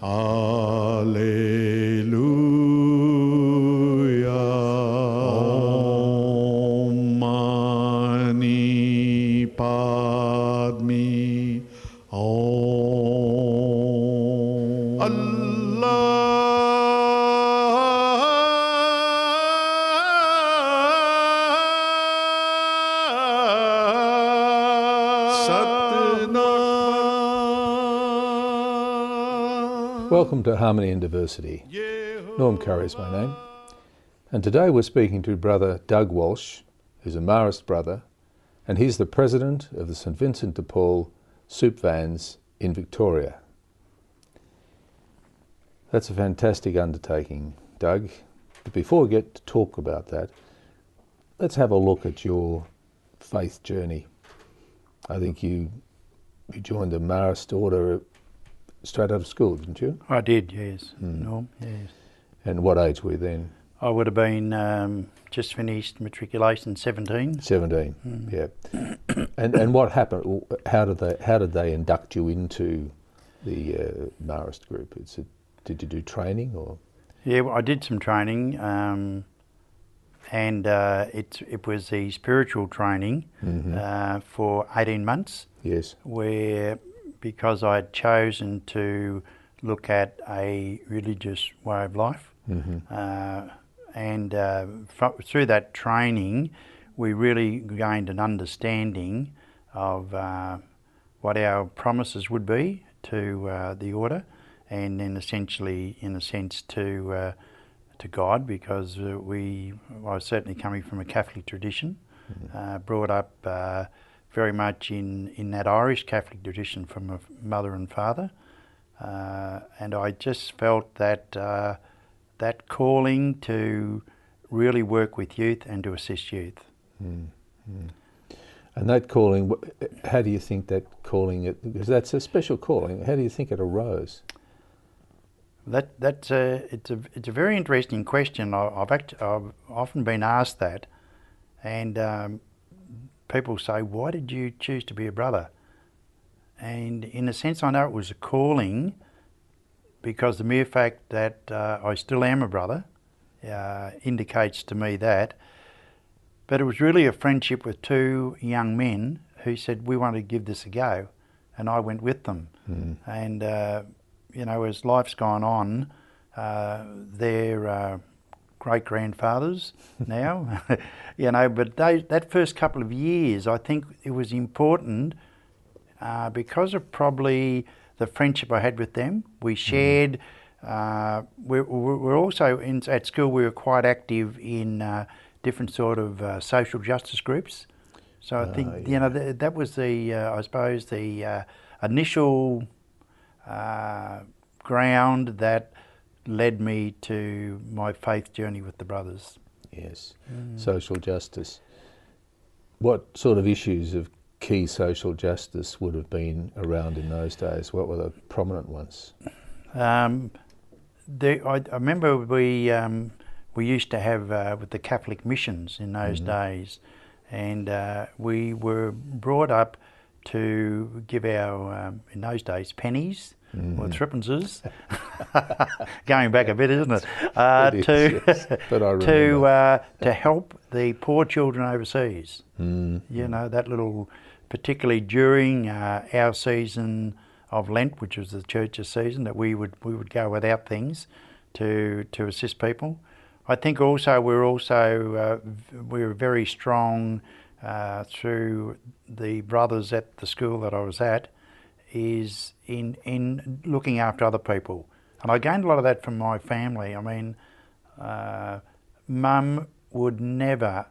Alleluia. Om Mani Padme. Om. Allah. Welcome to Harmony and Diversity. Norm Currie is my name, and today we're speaking to Brother Doug Walsh, who's a Marist Brother, and he's the president of the St Vincent de Paul Soup Vans in Victoria. That's a fantastic undertaking, Doug. But before we get to talk about that, let's have a look at your faith journey. I think you joined the Marist order straight out of school, didn't you? I did, yes. Norm, yes. And what age were you then? I would have been just finished matriculation, 17. 17, yeah. And what happened? How did they induct you into the Marist group? Did you do training or? Yeah, well, I did some training, and it was the spiritual training for 18 months. Yes. Where, because I had chosen to look at a religious way of life, through that training, we really gained an understanding of what our promises would be to the order, and then essentially, in a sense, to God, because I was certainly coming from a Catholic tradition, brought up very much in that Irish Catholic tradition from a mother and father, and I just felt that that calling to really work with youth and to assist youth. And that calling, how do you think that calling, because that's a special calling, how do you think it arose? It's a very interesting question. I've often been asked that, and people say, why did you choose to be a brother? And in a sense, I know it was a calling because the mere fact that I still am a brother indicates to me that. But it was really a friendship with two young men who said, we want to give this a go. And I went with them. And, as life's gone on, they're great-grandfathers now, but that first couple of years, I think it was important because of probably the friendship I had with them. We shared, we're also, at school, we were quite active in different sort of social justice groups. So I think, that was the, I suppose, the initial ground that led me to my faith journey with the brothers. Yes, social justice. What sort of issues of key social justice would have been around in those days? What were the prominent ones? I remember we used to have with the Catholic missions in those days, and we were brought up to give our, in those days, pennies, or threepences, going back a bit, isn't it? To help the poor children overseas. That little, particularly during our season of Lent, which was the church's season, that we would go without things to assist people. I think also we were very strong through the brothers at the school that I was at, is in looking after other people. And I gained a lot of that from my family. I mean, Mum would never,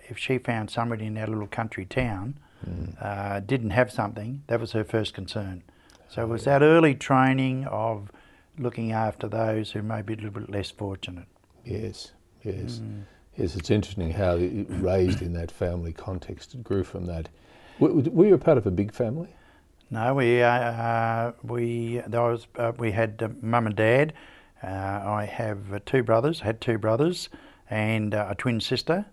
if she found somebody in our little country town, didn't have something, that was her first concern. So it was that early training of looking after those who may be a little bit less fortunate. Yes, yes. Yes, it's interesting how it raised in that family context. It grew from that. Were you a part of a big family? No, we had Mum and Dad. I have two brothers, and a twin sister,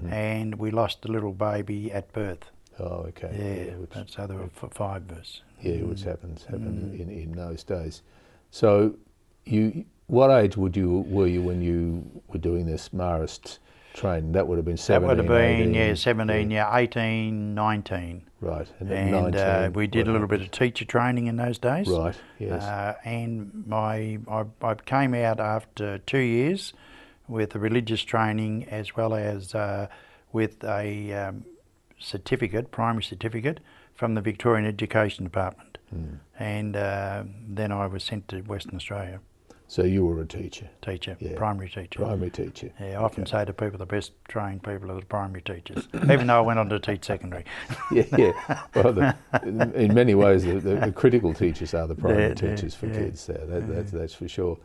and we lost a little baby at birth. Oh, okay. Yeah, so there were 5 of us. Yeah, which happens in those days. So, what age were you when you were doing this Marist training? That would have been 17, That would have been 18, 17, 18, 19. Right, and at And 19, we did a little bit of teacher training in those days. Right, yes. And I came out after 2 years with a religious training as well as with a certificate, primary certificate, from the Victorian Education Department. And then I was sent to Western Australia. So you were a teacher? Teacher, Yeah. primary teacher. Primary teacher. Yeah, I often say to people the best trained people are the primary teachers, even though I went on to teach secondary. Yeah. Well, in many ways, the critical teachers are the primary teachers for kids. That's for sure.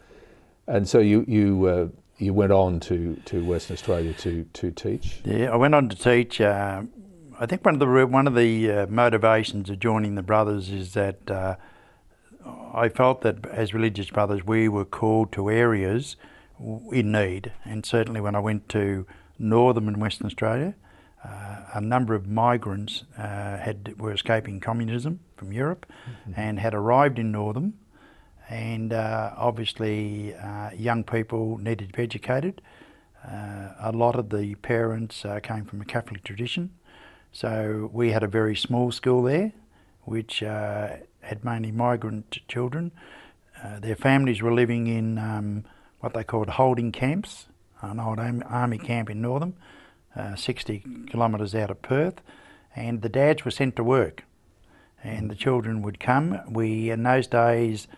And so you went on to Western Australia to teach. Yeah, I went on to teach. I think one of the motivations of joining the Brothers is that I felt that as religious brothers we were called to areas in need, and certainly when I went to Northern and Western Australia, a number of migrants were escaping communism from Europe and had arrived in Northern, and obviously young people needed to be educated. A lot of the parents came from a Catholic tradition, so we had a very small school there which had mainly migrant children. Their families were living in what they called holding camps, an old army camp in Northern, 60 kilometres out of Perth, and the dads were sent to work and the children would come. In those days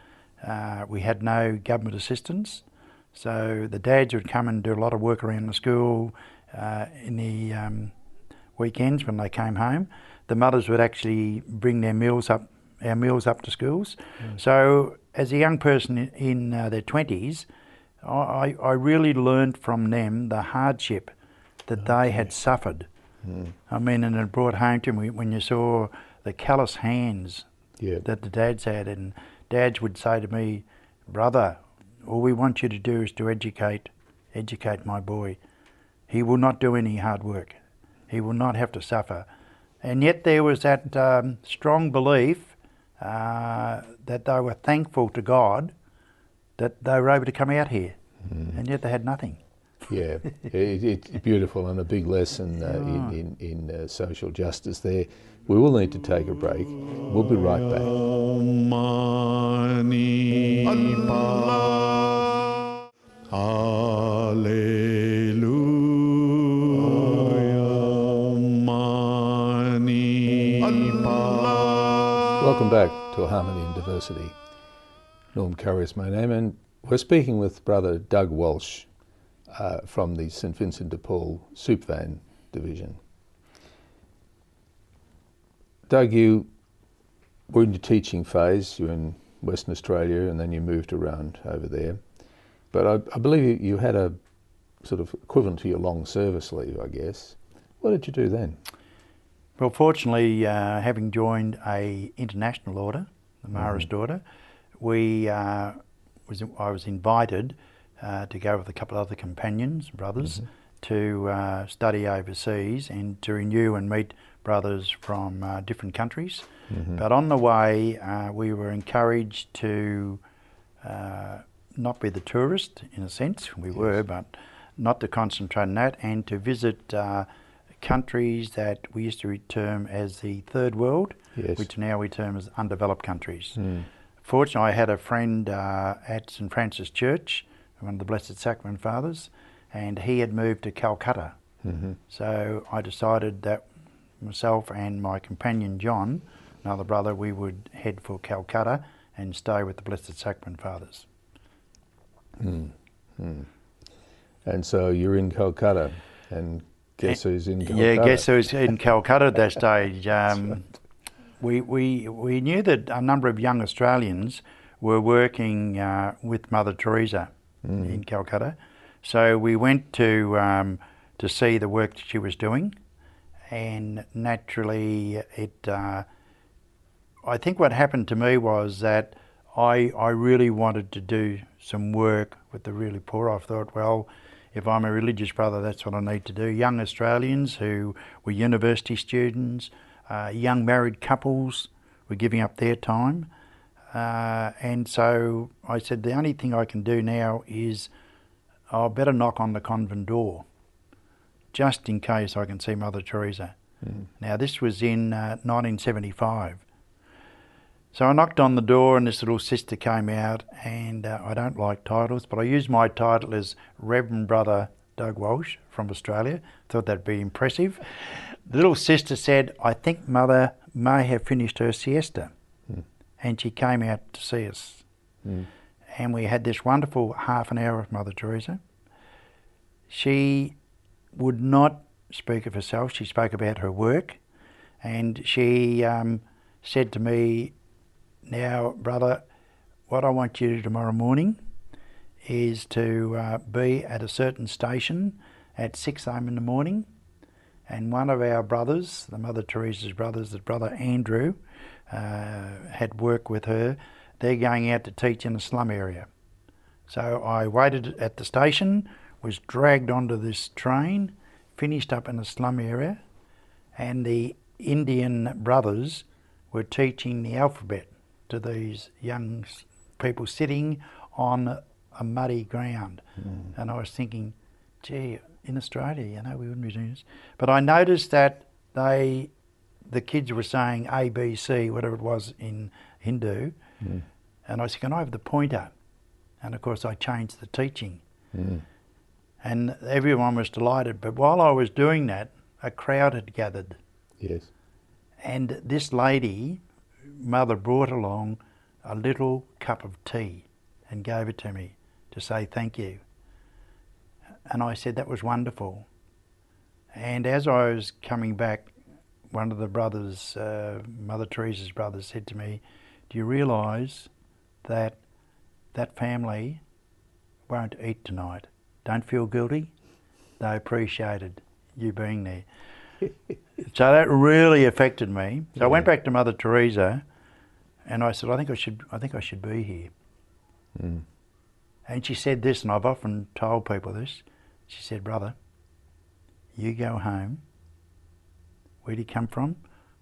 we had no government assistance, so the dads would come and do a lot of work around the school. In the weekends when they came home, the mothers would actually bring our meals up to schools. So as a young person in their 20s, I really learned from them the hardship that they had suffered. I mean, and it brought home to me when you saw the callous hands that the dads had, and dads would say to me, "Brother, all we want you to do is to educate my boy. He will not do any hard work. He will not have to suffer." And yet there was that strong belief that they were thankful to God that they were able to come out here, and yet they had nothing. Yeah, it's beautiful and a big lesson in social justice there. We will need to take a break. We'll be right back. Welcome back to Harmony and Diversity. Norm Currie is my name, and we're speaking with Brother Doug Walsh from the St Vincent de Paul Soup Van Division. Doug, you were in your teaching phase. You were in Western Australia and then you moved around over there. But I believe you had a sort of equivalent to your long service leave, I guess. What did you do then? Well, fortunately, having joined a international order, the Marist Order, I was invited to go with a couple of other companions, brothers, to study overseas and to renew and meet brothers from different countries. But on the way, we were encouraged to not be the tourist, in a sense. We were, but not to concentrate on that, and to visit countries that we used to term as the third world, which now we term as undeveloped countries. Fortunately, I had a friend at St Francis Church, one of the Blessed Sacrament Fathers, and he had moved to Calcutta. So I decided that myself and my companion John, another brother, we would head for Calcutta and stay with the Blessed Sacrament Fathers. And so you're in Calcutta, and guess who's in Calcutta? Yeah, guess who's in Calcutta at that stage. We knew that a number of young Australians were working with Mother Teresa in Calcutta, so we went to see the work that she was doing, and naturally, I think what happened to me was that I really wanted to do some work with the really poor. I thought, well, if I'm a religious brother, that's what I need to do. Young Australians who were university students, young married couples were giving up their time. And so I said, the only thing I can do now is I better knock on the convent door, just in case I can see Mother Teresa. Now this was in 1975. So I knocked on the door and this little sister came out, and I don't like titles, but I used my title as Reverend Brother Doug Walsh from Australia. Thought that'd be impressive. The little sister said, I think Mother may have finished her siesta. And she came out to see us. And we had this wonderful half an hour with Mother Teresa. She would not speak of herself. She spoke about her work. And she said to me, now, brother, what I want you to do tomorrow morning is to be at a certain station at 6 a.m. in the morning. And one of our brothers, the Mother Teresa's brothers, Brother Andrew, had worked with her. They're going out to teach in a slum area. So I waited at the station, was dragged onto this train, finished up in a slum area, and the Indian brothers were teaching the alphabet to these young people sitting on a muddy ground. And I was thinking, gee, in Australia, we wouldn't be doing this. But I noticed that the kids were saying A, B, C, whatever it was in Hindu. And I said, can I have the pointer? And of course I changed the teaching. And everyone was delighted. But while I was doing that, a crowd had gathered. Yes. And this lady, Mother, brought along a little cup of tea and gave it to me to say thank you. And I said, that was wonderful. And as I was coming back, one of the brothers, Mother Teresa's brothers, said to me, do you realise that that family won't eat tonight? Don't feel guilty. They appreciated you being there. So that really affected me. So I went back to Mother Teresa and I said, I think I should be here. And she said this, and I've often told people this. She said, brother, you go home. Where do you come from?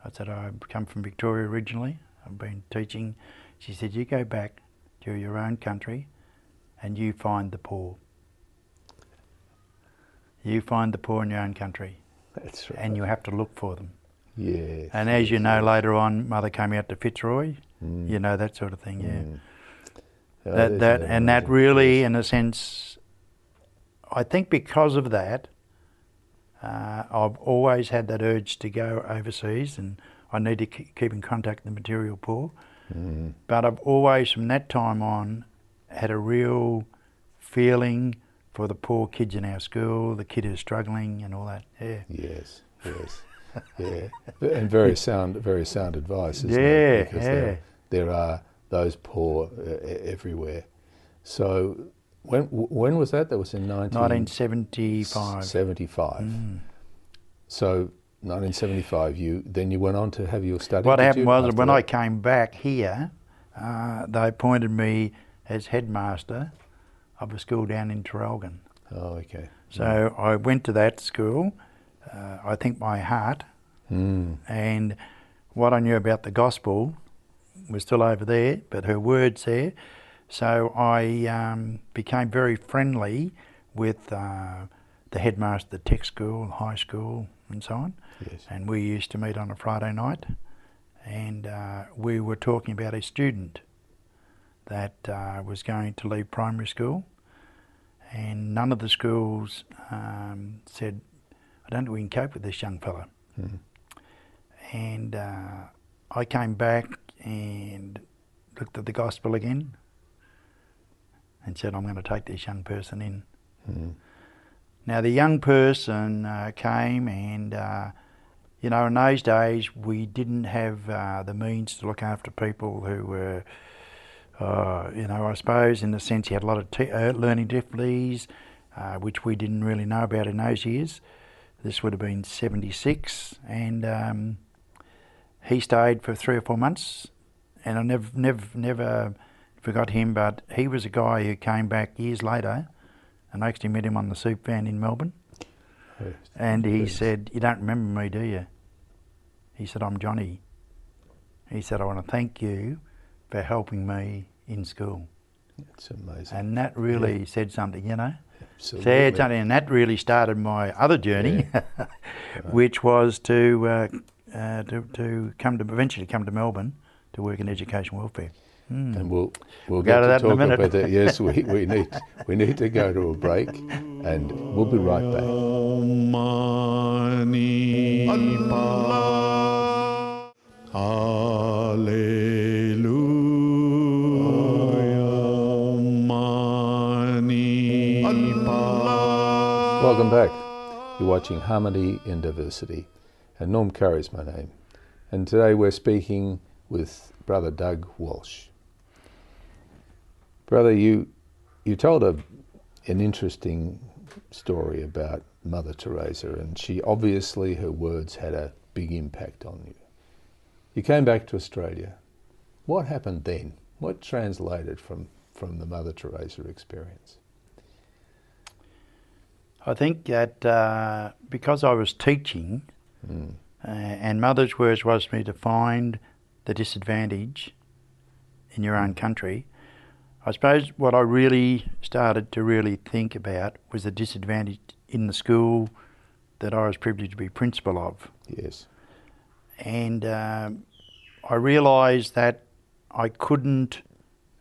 I said, I come from Victoria originally. I've been teaching. She said, you go back to your own country and you find the poor. You find the poor in your own country. That's right. And you have to look for them. Yes. And as you know, later on, Mother came out to Fitzroy, that sort of thing, that really, in a sense, I think because of that, I've always had that urge to go overseas, and I need to keep in contact with the material poor. But I've always, from that time on, had a real feeling for the poor kids in our school, the kid who's struggling and all that. Yeah. Yes. Yeah. And very sound advice, isn't it? Because there are those poor everywhere. So when was that? That was in 1975. 75. So 1975, you went on to have your study. What happened was, when I came back here, they appointed me as headmaster of a school down in Traralgon. Oh, okay. So I went to that school, I think by heart, and what I knew about the gospel was still over there, but her word's there. So I became very friendly with the headmaster of the tech school, high school and so on. Yes. And we used to meet on a Friday night, and we were talking about a student that was going to leave primary school, and none of the schools said, I don't think we can cope with this young fella. And I came back and looked at the gospel again and said, I'm going to take this young person in. Now the young person came, and in those days we didn't have the means to look after people who were, I suppose in the sense he had a lot of learning difficulties, which we didn't really know about in those years. This would have been 76, and he stayed for 3 or 4 months, and I never forgot him. But he was a guy who came back years later, and I actually met him on the soup van in Melbourne. And he said, you don't remember me, do you? He said, I'm Johnny. He said, I want to thank you for helping me in school. It's amazing. And that really said something, you know. Absolutely. Said something, and that really started my other journey, which was to eventually come to Melbourne to work in education welfare. And we'll go get to to that in a talk minute. about that. Yes, we need to go to a break, and we'll be right back. Mani Allah, Alleluia, Mani Allah. Welcome back. You're watching Harmony in Diversity, and Norm Currie is my name. And today we're speaking with Brother Doug Walsh. Brother, you told an interesting story about Mother Teresa, and she obviously, her words had a big impact on you. You came back to Australia. What happened then? What translated from the Mother Teresa experience? I think that because I was teaching, and Mother's words was for me to find the disadvantage in your own country. I suppose what I really started to really think about was the disadvantage in the school that I was privileged to be principal of. Yes. And I realised that I couldn't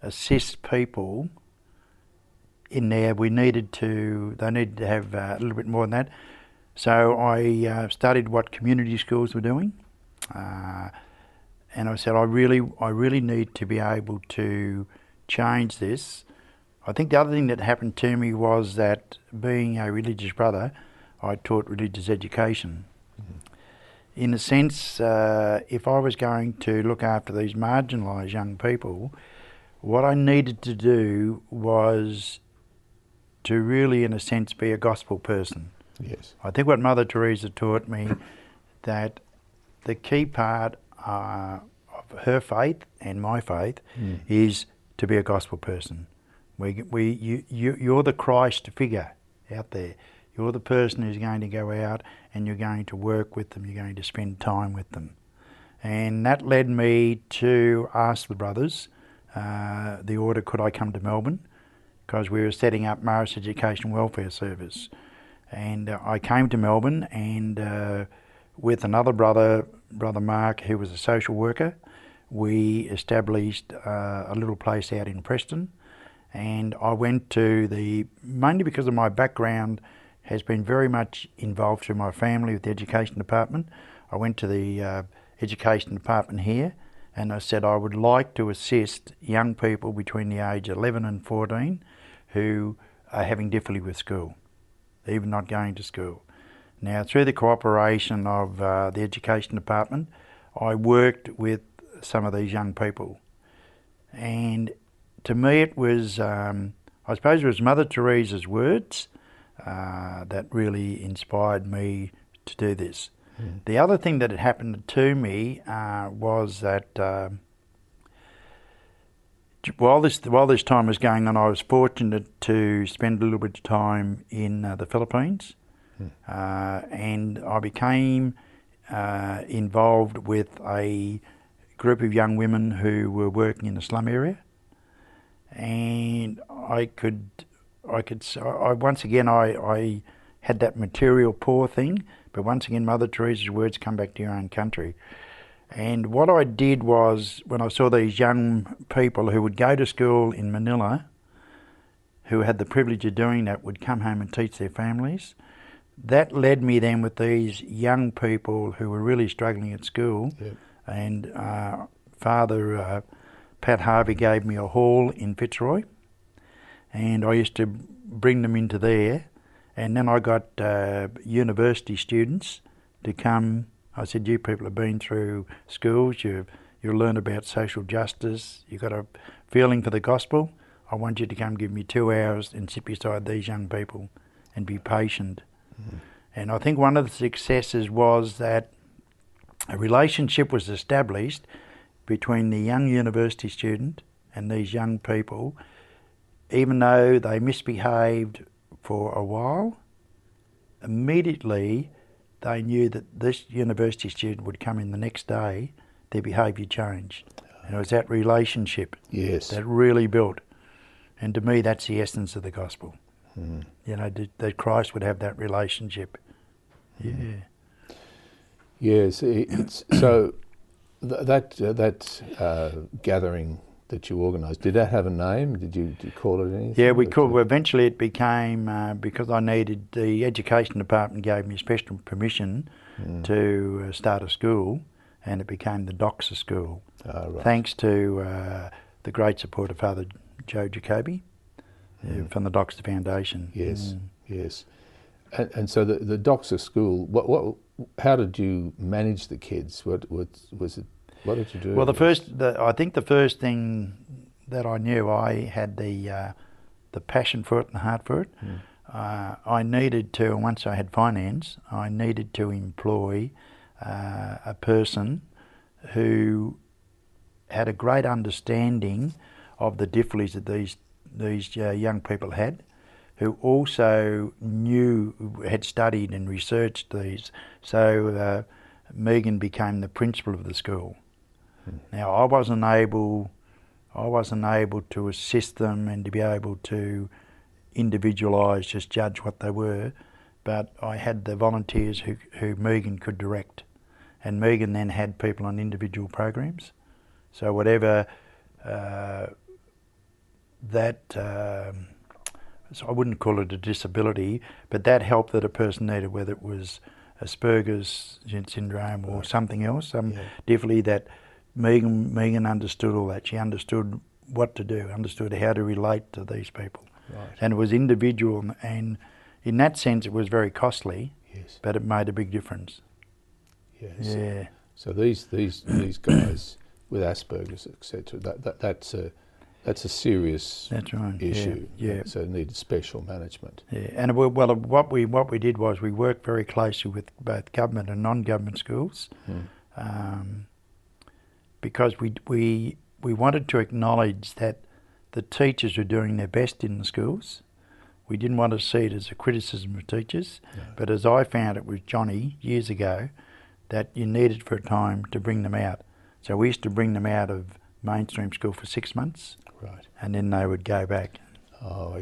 assist people in there. They needed to have a little bit more than that. So I studied what community schools were doing. And I said, I really need to be able to change this. I think the other thing that happened to me was that being a religious brother, I taught religious education. In a sense, if I was going to look after these marginalised young people, what I needed to do was to really, in a sense, be a gospel person. Yes. I think what Mother Teresa taught me, that the key part of her faith and my faith is to be a gospel person. You're the Christ figure out there. You're the person who's going to go out and you're going to work with them, you're going to spend time with them. And that led me to ask the brothers, the order, could I come to Melbourne? Because we were setting up Marist Education Welfare Service. And I came to Melbourne, and with another brother, Brother Mark, who was a social worker, we established a little place out in Preston. And I went to mainly because of my background has been very much involved through my family with the education department. I went to the education department here, and I said I would like to assist young people between the age of 11 and 14 who are having difficulty with school, even not going to school. Now, through the cooperation of the education department, I worked with some of these young people. And to me it was, I suppose it was Mother Teresa's words that really inspired me to do this. The other thing that had happened to me was that while this time was going on, I was fortunate to spend a little bit of time in the Philippines, and I became involved with a group of young women who were working in the slum area, and I once again had that material poor thing, but once again Mother Teresa's words, come back to your own country. And what I did was, when I saw these young people who would go to school in Manila, who had the privilege of doing that, would come home and teach their families, that led me then with these young people who were really struggling at school. Yep. And Father Pat Harvey gave me a hall in Fitzroy, and I used to bring them into there. And then I got university students to come. I said, you people have been through schools, you'll learn about social justice, you've got a feeling for the gospel. I want you to come give me 2 hours and sit beside these young people and be patient. And I think one of the successes was that a relationship was established between the young university student and these young people. Even though they misbehaved for a while, immediately they knew that this university student would come in the next day, their behaviour changed. And it was that relationship Yes. that really built. And to me, that's the essence of the gospel. You know, that Christ would have that relationship. Yeah. Yes. It's so that gathering that you organised, did that have a name? Did you call it anything? Yeah, we could. Well, eventually it became, because I needed, the education department gave me special permission to start a school, and it became the Doxa School. Right. Thanks to the great support of Father Joe Jacoby from the Doxa Foundation. Yes, yes. And so the Doxa School, how did you manage the kids? What was it? What did you do? Well, I think the first thing that I knew, I had the passion for it and the heart for it. I needed to, and once I had finance, I needed to employ a person who had a great understanding of the difficulties that these young people had, who also had studied and researched these. So Megan became the principal of the school. Now I wasn't able to assist them and to be able to individualise, just judge what they were, but I had the volunteers who Megan could direct, and Megan then had people on individual programs. So whatever so I wouldn't call it a disability, but that help that a person needed, whether it was Asperger's syndrome or something else, definitely that Megan understood all that. She understood what to do, understood how to relate to these people. Right. And it was individual, and in that sense it was very costly, Yes. but it made a big difference. Yes. Yeah. So these guys with Asperger's, etc. That's a serious issue. Yeah. So it needed special management. Yeah. And what we did was we worked very closely with both government and non-government schools, because we wanted to acknowledge that the teachers were doing their best in the schools. We didn't want to see it as a criticism of teachers, but as I found it with Johnny years ago, that you needed for a time to bring them out. So we used to bring them out of mainstream school for 6 months, Right. and then they would go back,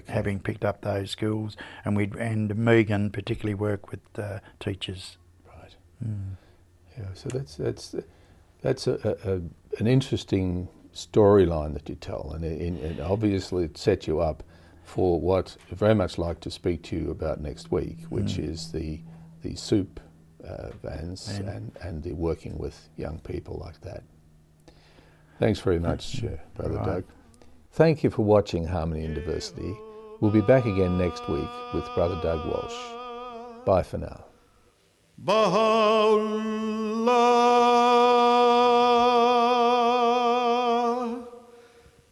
having picked up those skills. And Megan particularly worked with teachers. Right. Yeah. So that's an interesting storyline that you tell, and obviously it set you up for what I'd very much like to speak to you about next week, which is the soup vans and the working with young people like that. Thanks very much, Brother Doug. Thank you for watching Harmony and Diversity. We'll be back again next week with Brother Doug Walsh. Bye for now. Baha'u'llah,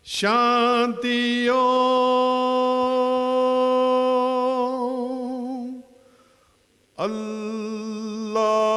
Shanti Om, Allah.